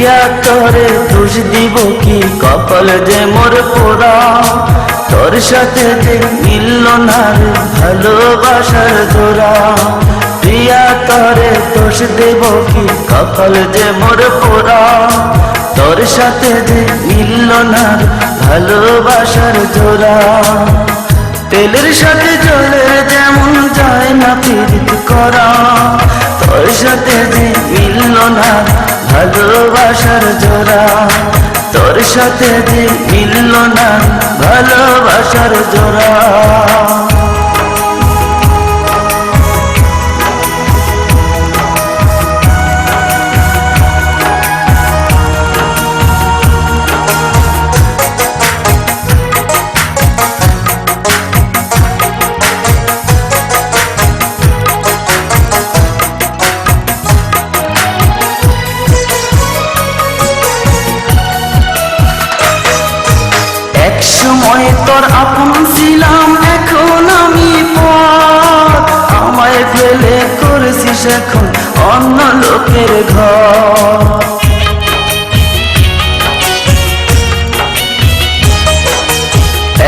প্রিয়া তোরে দোষ দিব কি, কপাল যে মোর পোড়া। তোর সাথে যে মিলল না রে ভালোবাসার জোড়া। প্রিয়া তোরে দোষ দেব কি, কপাল যে মোর পোড়া। তোর সাথে যে মিলল না রে ভালোবাসার জোড়া। তেলের সাথে জলের যেমন যায় না পীড়িত করা। তোর সাথে যে মিলল না ভালোবাসার জোড়া। তোর সাথে যে মিলল না ভালোবাসার জোড়া। একসময় তোর আপন ছিলাম, এখন আমি পর। আমায় ফেলে করেছিস এখন অন্য লোকের ঘর।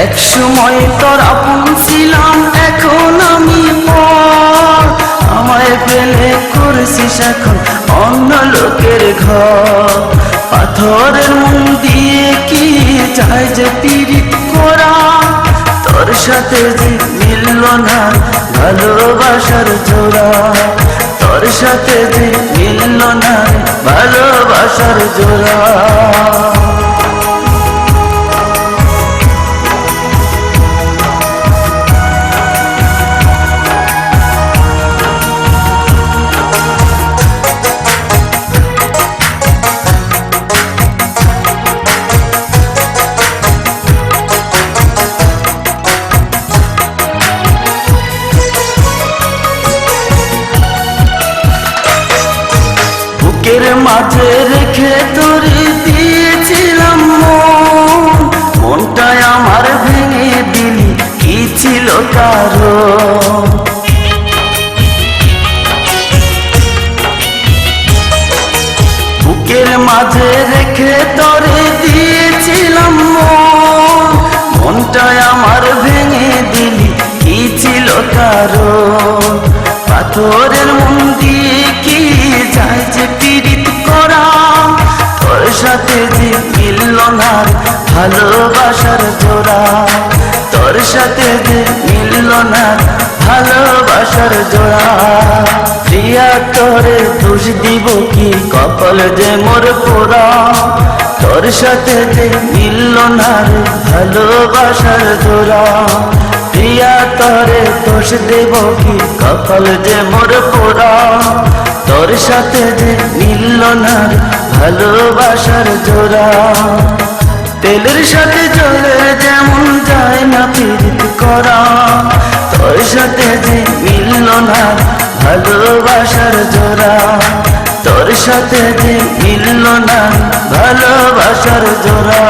একসময় তোর আপন ছিলাম, এখন আমি পর। আমায় ফেলে করেছিস এখন অন্য লোকের ঘর। পাথরের মন দিয়ে কি চাই যে পীড়িত করা। তোর সাথে যে মিলল না ভালোবাসার জোড়া। তোর সাথে যে মিলল না ভালোবাসার জোড়া। বুকের মাঝে রেখে তোরে দিয়েছিলাম মন। মনটায় আমার ভেঙে দিলি, কি ছিল কারণ? বুকের মাঝে রেখে তোরে দিয়েছিলাম মন। মনটায় আমার ভেঙে দিলি, কি ছিল কারণ? পাথরের মন দিয়ে কি যায় যে পীড়িত করা। তোর সাথে যে মিলল না ভালোবাসার জোড়া। তোর সাথে যে মিলল না ভালোবাসার জোড়া। প্রিয়া তোরে দোষ দিব কি, কপাল যে মোর পোড়া। তোর সাথে যে মিলল না ভালোবাসার জোড়া। প্রিয়া তোরে দোষ দেব কি, কপাল যে মোর পোড়া। তোর সাথে যে মিলল না ভালোবাসার জোড়া। তেলের সাথে জলের যেমন যায় না পীড়িত করা। তোর সাথে যে মিলল না ভালোবাসার জোড়া। তোর সাথে যে মিলল না ভালোবাসার জোড়া।